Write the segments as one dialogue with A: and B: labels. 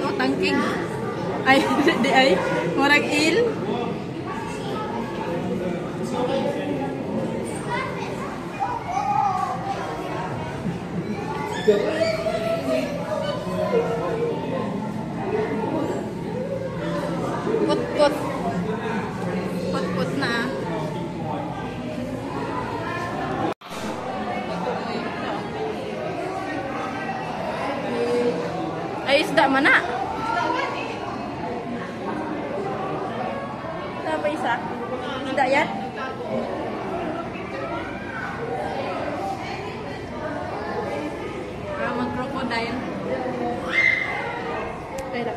A: o tangking. Ay, di ay. Murag il. Put-put. Put-put na. Ay, isda man na. Ito pa isa? Isda yan? Mag-crocodile. Pera.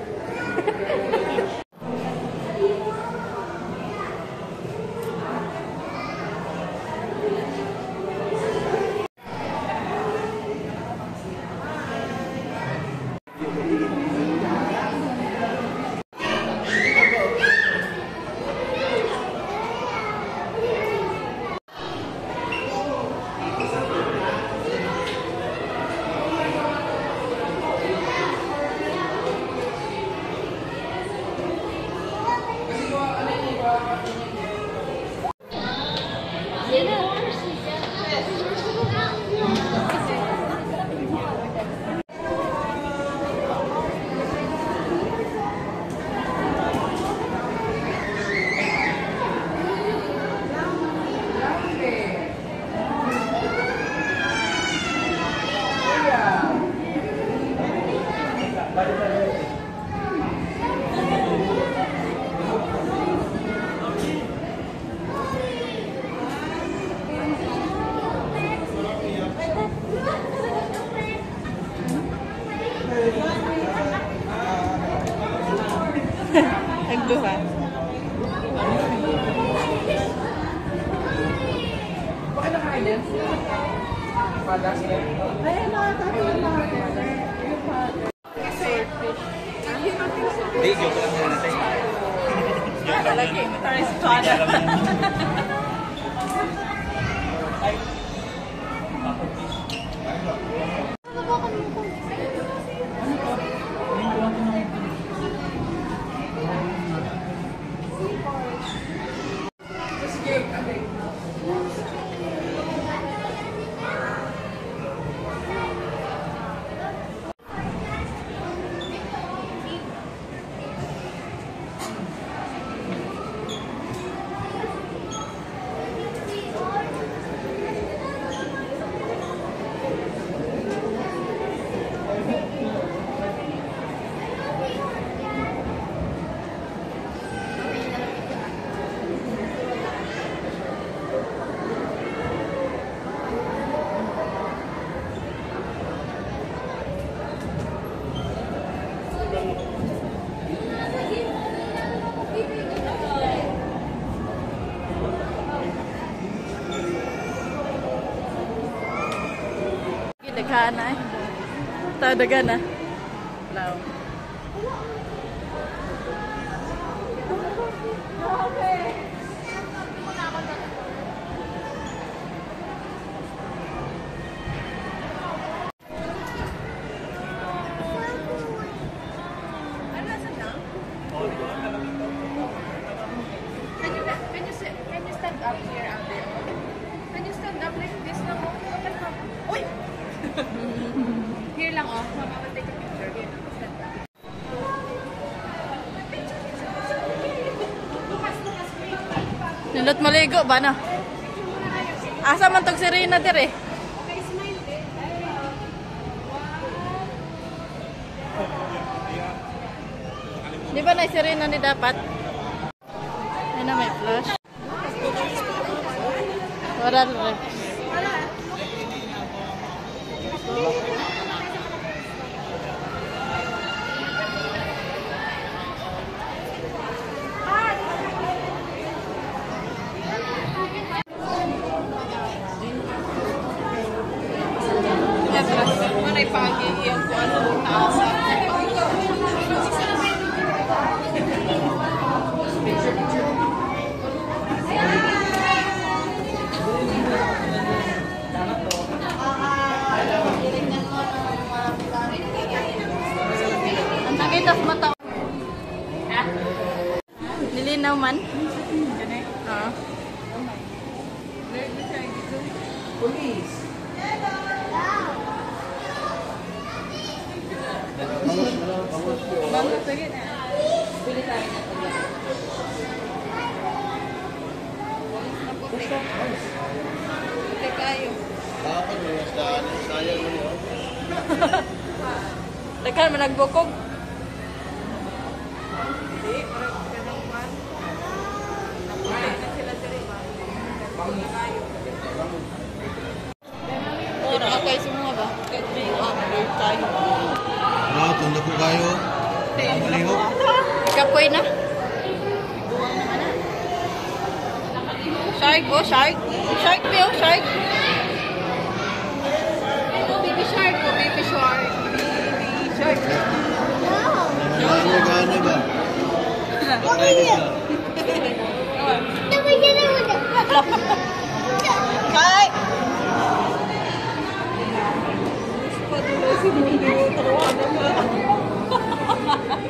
A: Nagduha. Bakit nakain din? Ay, nakakatawa na. Swordfish.
B: Hindi, joke lang muna natin. Joke lang
A: Lagi, tayo sa tsada.
B: Ay.
A: Daghan na eh. Tao daghan na. Lao.
C: Can you stand up here, Abel? Can you stand up like this na mo? Uy! Here lang, oh. Mama will take a picture. Here, stand up.
A: Nindot maligo ba na? Asa man tog si Rina dire? Di ba na si Rina ni dapat? Ay na may flash. Oral reps.
C: Manay pagi yung kung ano tao sa picture.
A: tas mata. Nilinaw man. Oo.
B: Police.
C: Bangus lagi na. Pili tayo na pala. Hindi kayo.
B: Dapat may nasdaan yung sayang mo.
A: Tekan managbukog.
C: Hindi, parang ganang man. Napunta na sila sa riba. Pili kayo.
A: Ora kay semua ba? Kay tayo.
B: Ano, kung na po kayo. Malihok.
A: Kapoy na. Shark, oh shark. Shark ba yung shark?
C: Baby shark po, baby shark. Baby shark.
B: Ano ba?
A: Hi!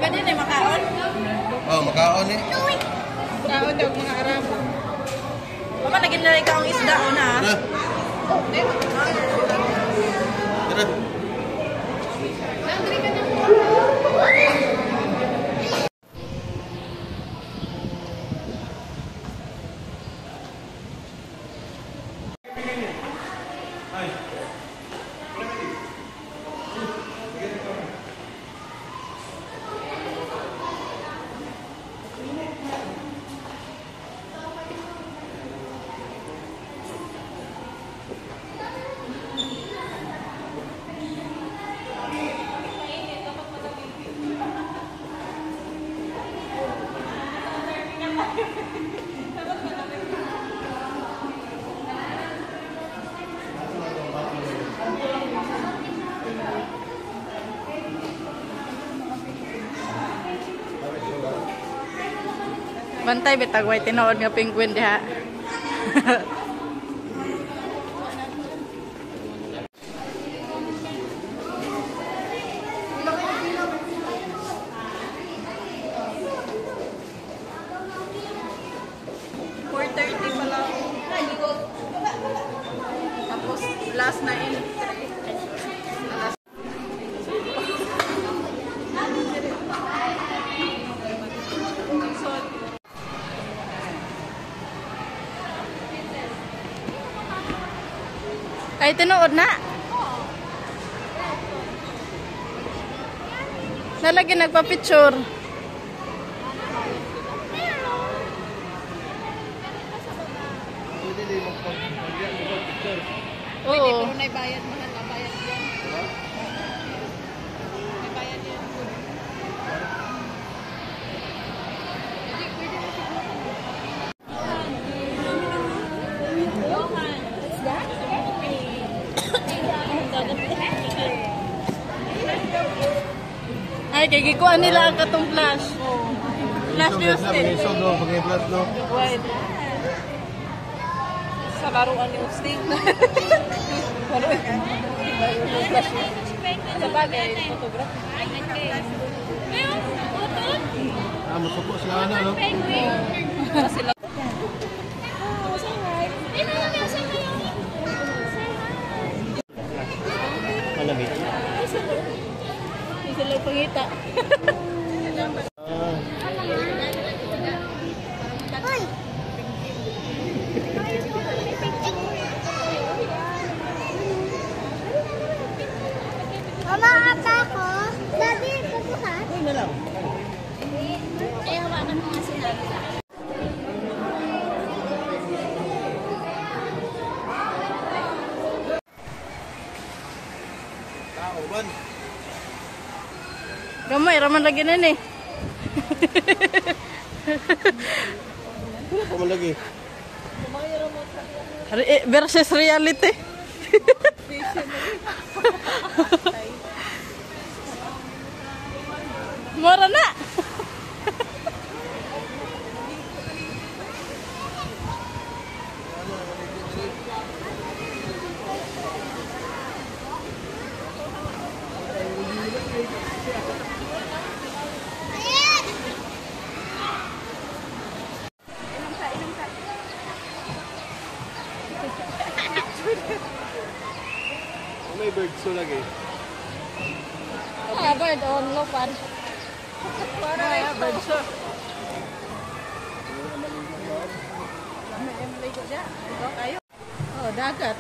A: Pwede na makaon?
B: Oh, makaon eh.
C: Kaon daw mga Arabo.
A: Mama, naging na ikaw ang isda o na.
B: Tara. Tara.
C: Laundry ka na.
A: Bantay bitagway tinuod nga penguin diha. Tapos last na in. Ay, tinuod na. Nalagi nagpa-picture. Oo.
C: Pero naibayad mahal na bayad yan. May bayad yan. Hindi, pwede na
A: Ay, kay gikuan nila ang katong flash. Flash news din.
B: Pag-i-flash, no?
A: Wait.
C: sa laruan ni Usting. Sa bagay, photography.
B: Ah, masuko sila ano, no?
C: Sila.
B: Malamig.
A: Sila pangita.
D: Mama, ata ko. Daddy, pagkuhan.
B: Uy na lang.
D: Eh, hawakan mo nga sinabi.
B: Tao, ban.
A: Gamay, raman lagi na ni.
B: Wala pa man lagi.
A: Versus reality. Mura na.
B: bird so lagi.
A: Ah, bird on lopan.
C: Para
A: Ah, bird so.
C: may maligo dyan. Ito kayo.
A: Oh, dagat.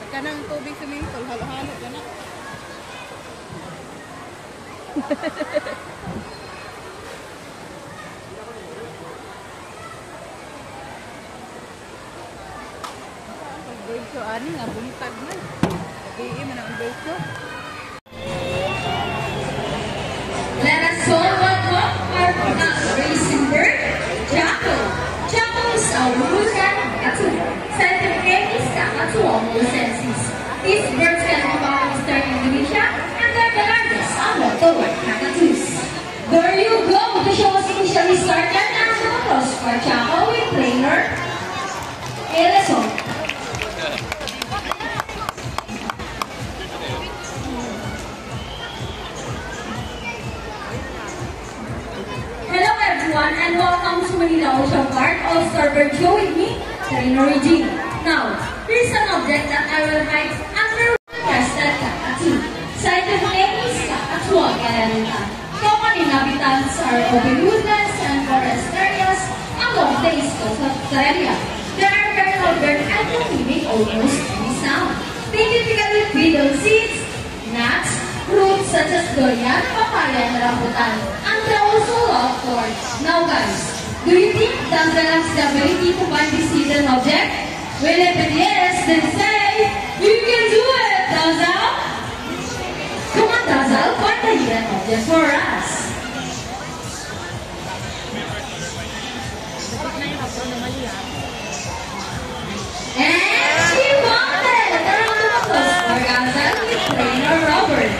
A: Pagka ng tubig swimming pool, halo-halo ka na. Bird so, ani nga, buntag na. Sabihin mo na ang bird so.
E: Let us all welcome our racing bird, Jacko. Jacko is a Russian Katsu. Scientific is a Katsu of senses. These birds can be found in eastern Indonesia and they're the largest among the white cockatoos. There you go. The show was initially started as a cross for Jacko with trainer Eleson. Hello everyone and welcome to Manila Ocean Park All-Star Bird Show with me, Trainer Regine. Now, here's an object that I will hide under crested cockatoo. Scientific name is Kakatuang elenita. Common inhabitants are open woodlands and forest areas along the east coast of Australia. They are very loud and can mimic almost any sound. They typically feed on seeds, nuts, fruits such as durian, papaya, and rambutan, and they also love corn. Now guys, do you think Dazzle has the ability to find this hidden object? Well, if it yes, then say, you can do it, Dazzle! Come on, Dazzle, find the hidden object for us. And she found it! A round of applause for Dazzle with Trainer Robert.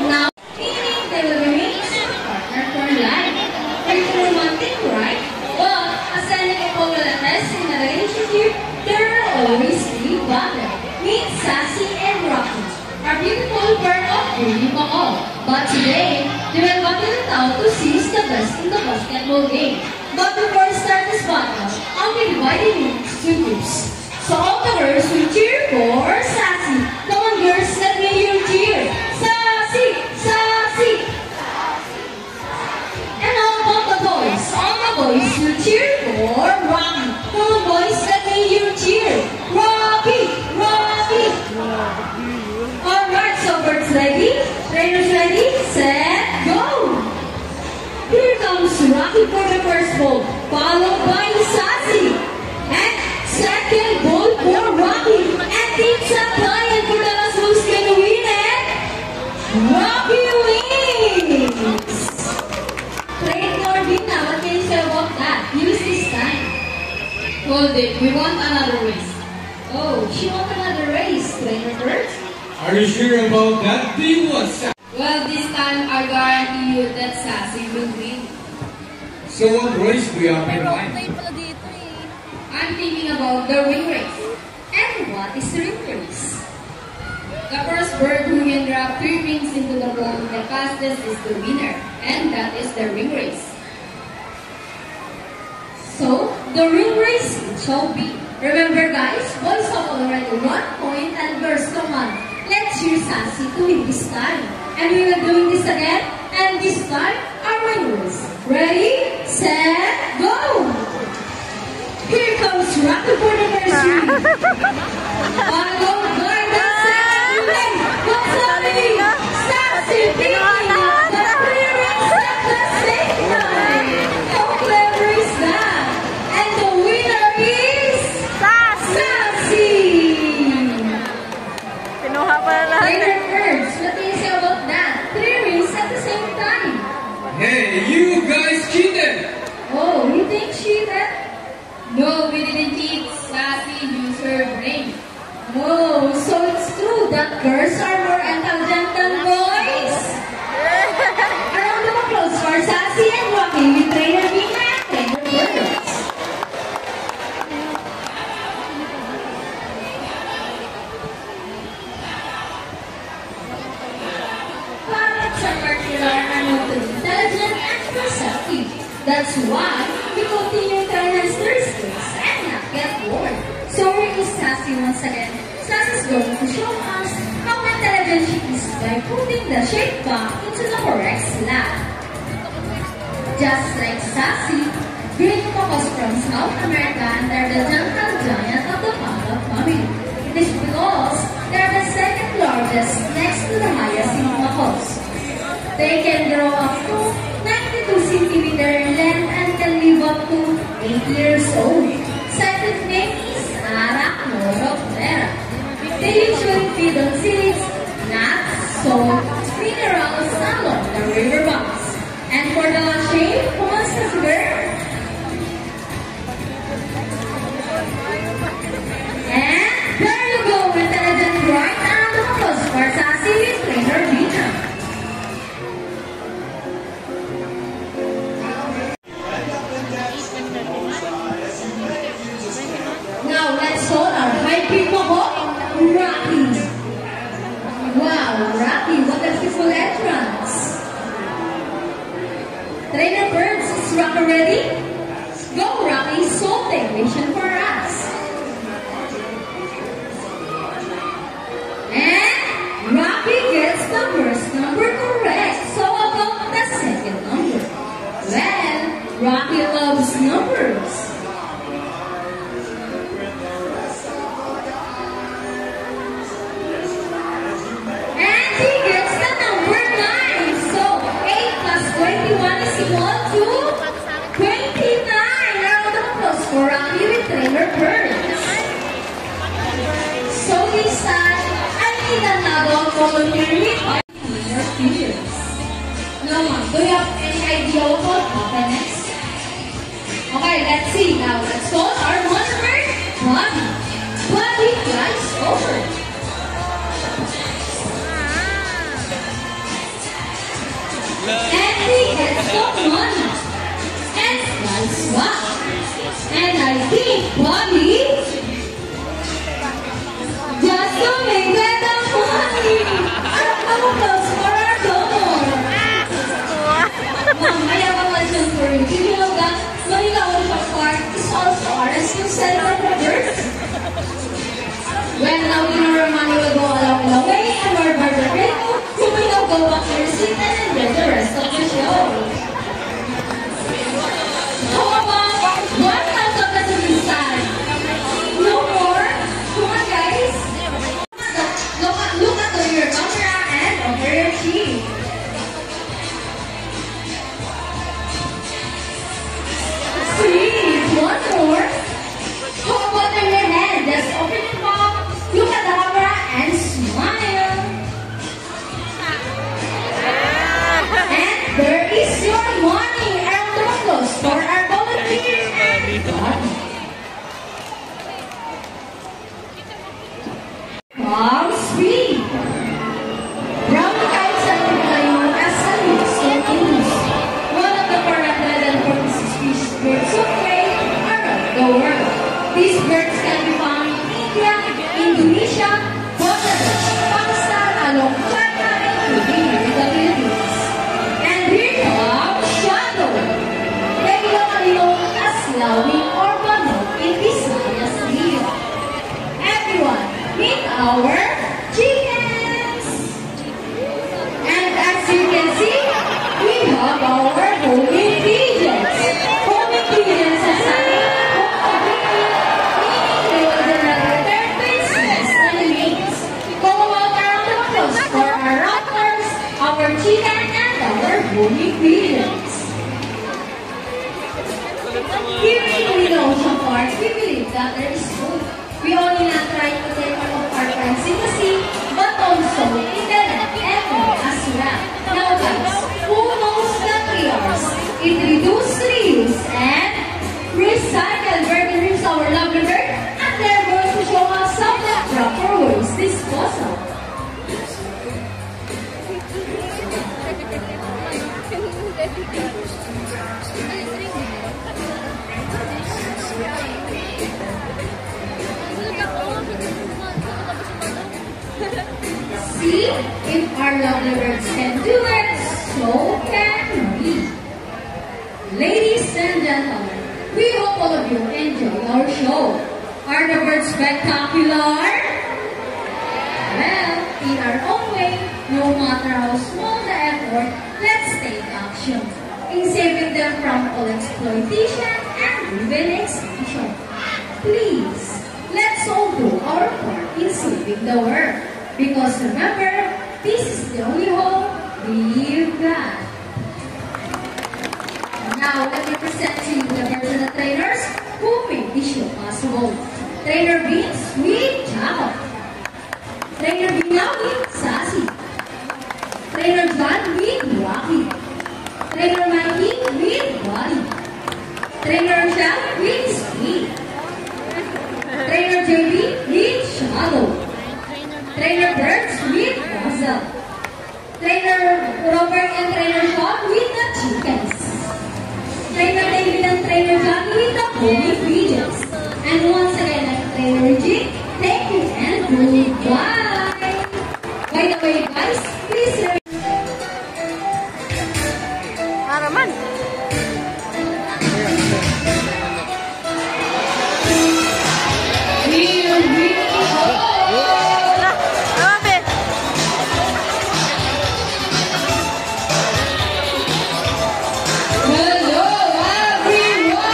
E: Now, meaning they will remain partner for life. Pretty romantic, right? But, as any equalness in a relationship, there will always be bonded. Meet Sassy and Rocky, our beautiful bird of breeding all. But today, they will battle it out to see who's the best in the basketball game. But before we start this battle, I'll be dividing you into two groups. So all the girls will cheer for Sassy. Come on girls, let me hear you cheer. Sassy! Sassy! And how about the boys? All the boys will cheer for Rocky. Come on boys, let me hear you cheer. Rocky! Rocky! Alright, so birds ready? Trainers ready? Set, go! Here comes Rocky for the first ball, followed by Sassy. And second ball for Rocky. And teams are playing for the last who's gonna win it. Rocky wins! Trainer Vina, what can you say about that? Use this time. Hold it, we want another race. Oh, she wants another race, Trainer Bird.
B: Are you sure about that? Do you want Sassy?
E: Well, this time I guarantee you that Sassy will win.
B: So what race do you have in mind?
A: Pala dito eh.
E: I'm thinking about the ring race. And what is the ring race? The first bird who can drop 3 rings into the ball the fastest is the winner. And that is the ring race. So, the ring race it shall be. Remember guys, boys have already 1 point and girls come on. Let's cheer Sassy to win this time. And we will doing this again. And this time, our winners. Ready, set, go! Here comes Rocky for the first ring. Followed by the second ring. What's happening? Sassy picking up the 3 rings at the same time. How clever is that? And the winner is Sassy!
A: Pinuha pala lahat eh.
E: Trainer Birds, what do you say about that? 3 rings at the same time.
B: Hey, you guys cheated!
E: Oh, you think she did? No, we didn't cheat. Sassy used her brain. Oh, so it's true that girls are more intelligent than boys? A round of applause for Sassy and Rocky with Trainer Vina and Trainer Birds. Parrots are particular and intelligent and perceptive. That's why we continue to Sassy once again. Sassy is going to show us how intelligent she is by putting the shape back into the correct slot. Just like Sassy, Green Mocos from South America and they're the jungle giant of the Panda family. It is because they're the second largest next to the highest in Mocos. They can grow up to 92 centimeter in length and can live up to 8 years old. Scientific name is Arachnoroptera. They usually feed on seeds, nuts, salt, minerals along the riverbanks. And for the shape, who wants to figure? And there you go, intelligent right and the most for Sassy with trainer Vina. Now let's call our high people Rocky. Wow, Rocky, what a beautiful entrance. Trainer Birds, is Rocky ready? Go Rocky, salting mission for us. And Rocky gets the first number correct. So about the second number. Well, Rocky loves numbers. And he gets the number 9. So 8 plus 21 is equal to 29. Round of applause for Rocky with trainer Birds. So this time, I need another volunteer by your figures. Now, ma'am, do you have any idea what will happen next? Okay, let's see. Now, let's call our monster, Buddy. Buddy flies over. And he gets the money. And flies back. And I think Buddy just to make better money. Applause for our donor. Ma'am, I have a question for you. Did you know that Manila Ocean Park is also a rescue center for birds? Well, now we know our money will go along the way and our bird grateful, so we now go back to your seat and enjoy the rest of the show. How about 1,000 this time? No more? Come on, guys. Look at your camera and over your cheek. Sweet. One more. How about in your hand? Just open your mouth, look at the camera, and smile. And there is your money. Round of applause for our volunteer and Buddy. Wow, sweet. Brown kites are typically known as salutes in English. One of the 446 species birds of prey around the world. These birds can be found in India, Indonesia, Bangladesh, Pakistan, along China, including the Philippines. And here comes Shadow. They locally known as Lawing or Manok in Visayas region. Everyone, meet our chickens! And as you can see, we have our homing pigeons. Homing pigeons are sunny, meaning they will generate their business and leaves. Go out around the applause for our raptors, our chicken, and our homing pigeons. Here in Manila Ocean Park, we believe that there is food. We only not try to take part of our friends in the sea, but also in the land and water as well. Now guys, who knows the 3 R's? It reduce, reuse, and recycle. We're going to use our lovely bird, and they're going to show us some of the proper waste disposal. See, if our lovely birds can do it, so can we. Ladies and gentlemen, we hope all of you enjoy our show. Are the birds spectacular? Well, in our own way, no matter how small the effort, let's take action in saving them from all exploitation and even extinction. Please, let's all do our part in saving the world. Because remember, this is the only home we've got. Now, let me present to you the personal trainers who made this show possible. Trainer Vince with Jacob. Trainer Bina with Sassy. Trainer John with Rocky. Trainer Mikey with Buddy. Trainer Rochelle with Speed. Trainer JB with Shadow. Trainer Birds with Russell. Trainer Robert and Trainer Sean with the chickens. Trainer David and Trainer John with the homing pigeons. And once again, I'm Trainer Regine. Thank you and goodbye. By the way, guys, please remember.
A: Haraman. Wala. Abe.
E: Hello, everyone!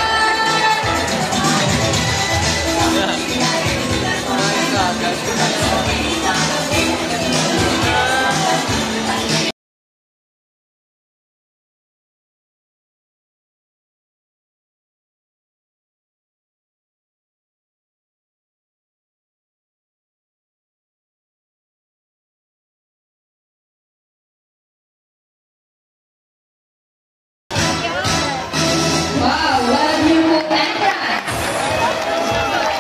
E: Wow, what a beautiful entrance!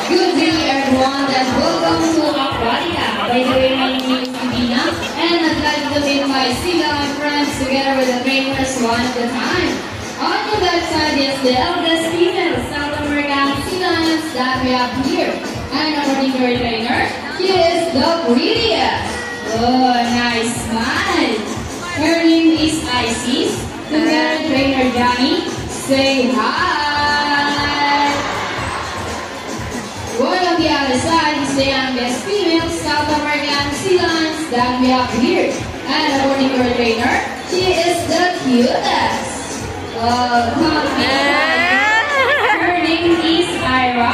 E: Good day everyone and welcome to Aquatica. By the way, my name is Divina and I'd like to meet my Sila and friends together with the trainers one at a time. On the left side is the eldest female South American sea lions that we have here. And according to our trainer, she is the prettiest. Oh, nice smile. Her name is Isis. Together trainer Johnny. Say hi! Going on the other side is the youngest female South American sea lions that we have here. And according to her trainer, she is the cutest. Oh, come on. Her name is Ira.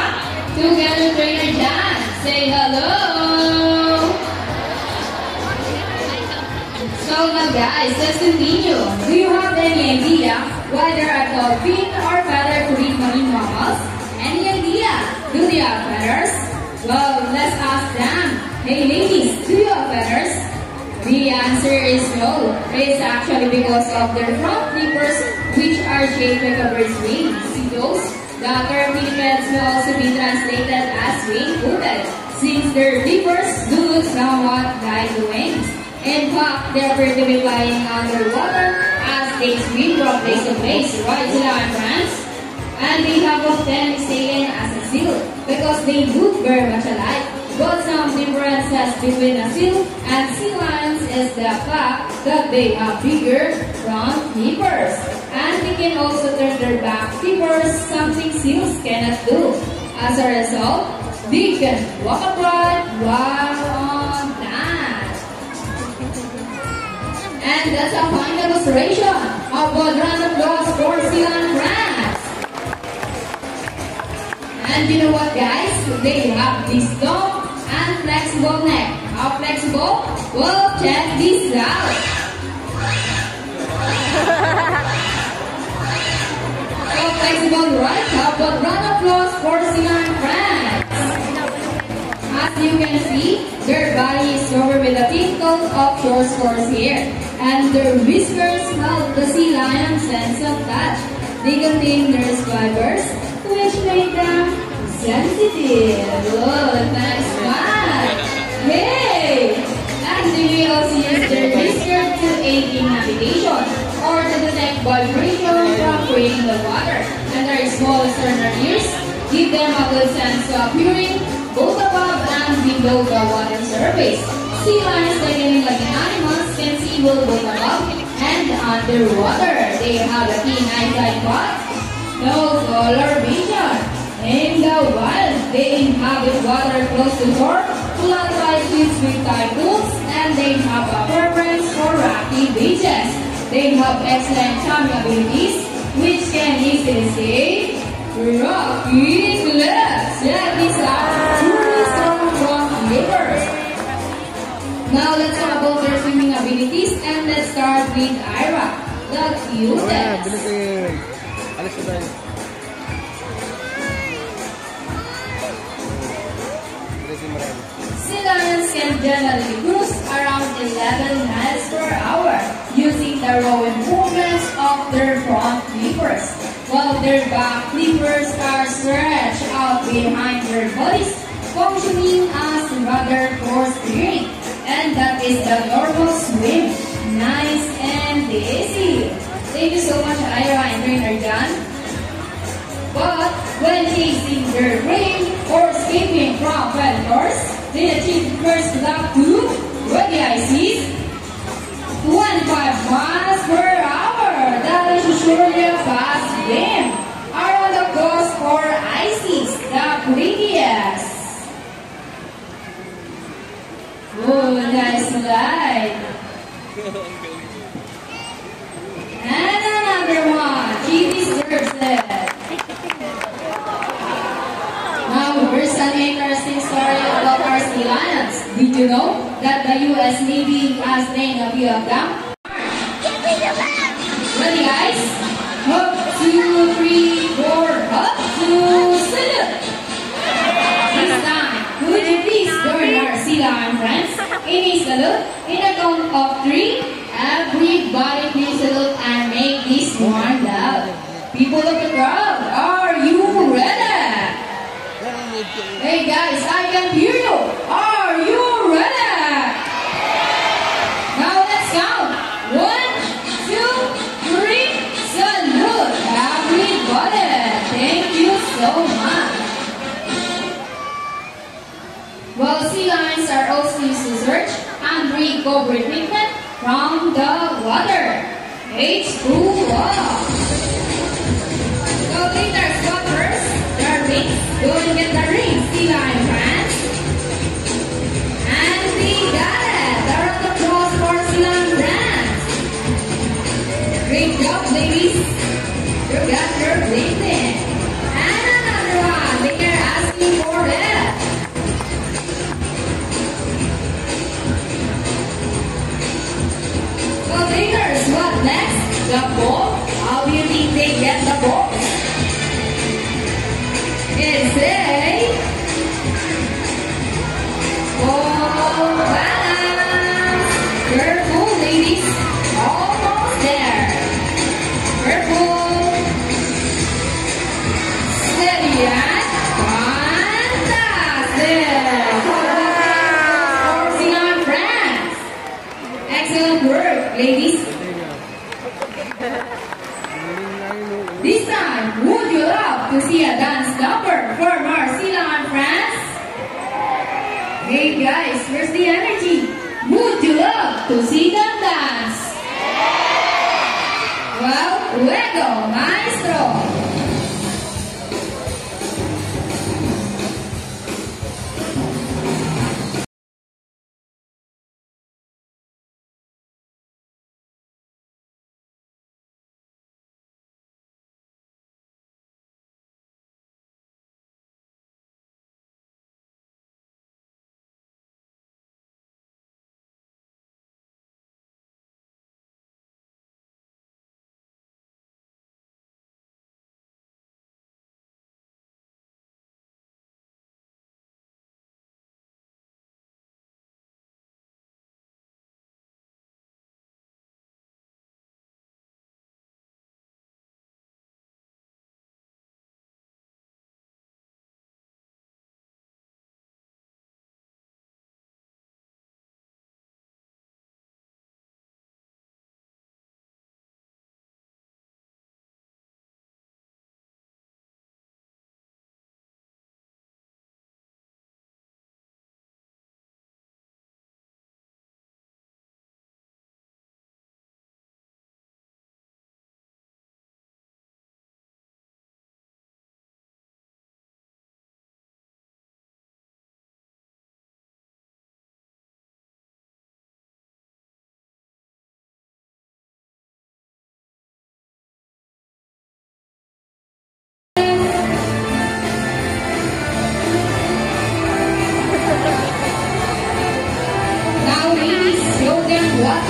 E: Together trainer Jan. Say hello! So now guys, let's continue. Do you have any idea whether a dolphin or feather could eat marine mammals? Any idea? Do they have feathers? Well, let's ask them. Hey ladies, do you have feathers? The answer is no. It's actually because of their front flippers, which are shaped like a bird's wings. See those? The term pinnipeds will also be translated as wing-footed, since their flippers do look somewhat like the wings. In fact, they appear to be flying underwater as they swim from place to place, right, Sila and friends? And they have often mistaken as a seal because they look very much alike. But some differences between a seal and sea lions is the fact that they have bigger front flippers. And they can also turn their back flippers, something seals cannot do. As a result, they can walk upright while on land. And that's a fine demonstration of what round of applause for Sila and friends. And you know what guys? They have this long and flexible neck. How flexible? Well, check this out. So flexible, right? How about round of applause for Sila and friends? As you can see, their body is covered with a thin coat of short coarse hair. And their whiskers help the sea lion sense of touch. They contain nerve fibers, which make them sensitive. Oh, nice one! Hey! And they may also use their whiskers to aid in navigation or to detect vibration from creating the water. And their small external ears give them a good sense of hearing both above and below the water surface. Sea lions, like any living animals, can see both above and underwater. They have a keen eyesight but no color vision. In the wild, they inhabit water close to shore, plant like fish with typhoons, and they have a preference for rocky beaches. They have excellent swimming abilities, which can easily escape rocky cliffs. Yeah, these are truly strong rock livers. Now let's talk about their swimming abilities, and let's start with Ira, the cutest.
B: Alis na tayo.
E: Sea lions can generally cruise around 11 miles per hour using the rowing movements of their front flippers, while their back flippers are stretched out behind their bodies, functioning as rudder for steering. And that is the normal swim. Nice and easy. Thank you so much, Ira and Trainer John. But when chasing their prey or escaping from predators, they achieve first lap to ready ICs 25 miles per hour. That is surely a fast game. Around the coast for ICs, the prettiest. Oh, nice slide. And another one. She deserves it. Now, here's an interesting story about our sea lions. Did you know that the U.S. Navy has trained a few of them? Ready, guys? Up, 2, 3, 4, up, 2, salute. This time, would you please join our sea lion friends in a salute? In a count of 3, everybody please salute and make this one loud. People of the crowd, are you ready? Hey guys, I can hear you. Are you ready? Now let's count. 1, 2, 3, salute everybody. Thank you so much. Well, sea lions are also used to search and recover equipment from the water. H2O. So glitters got first, their wings. Go and get the rings, sea lion friends. And we got it. The round of applause for sea lion friends. Great job, ladies. You got your breathing. And another one. They are asking for it. So glitters, what next? The ball. How do you think they get the ball? Is it ball balance? Careful, ladies. Almost there. Careful. Steady and fantastic. Forcing our friends. Excellent work, ladies. This time, would you love to see a dance number for Marcela and friends? Hey guys, where's the energy? Would you love to see them dance? Well, luego, maestro.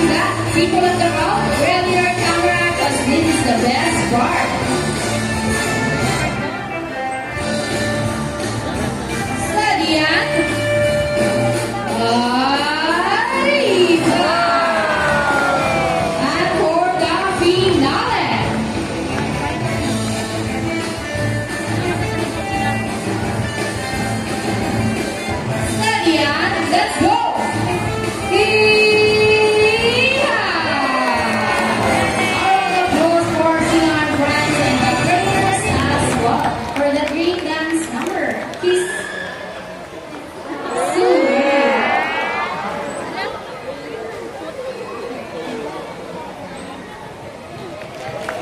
E: to that, people at the crowd, ready your camera because this is the best part. Sadian Arriba! And for the finale, Sadian, let's go!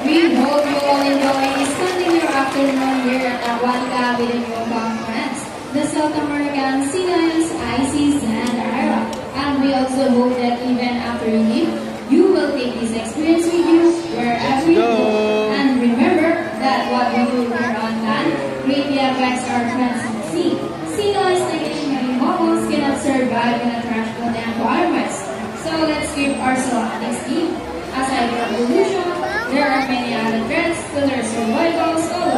E: We hope you all enjoy spending your afternoon here at Aguanta with your conference, the South American Seniors, ICs, and IRA. And we also hope that even after you leave, you will take this experience with you wherever you go. And remember that what we do here on land greatly affects our friends in the sea. Seniors like marine mammals cannot survive in a trash food environment. So let's keep our salonics deep. Aside from pollution, there are many other threats to their survival, so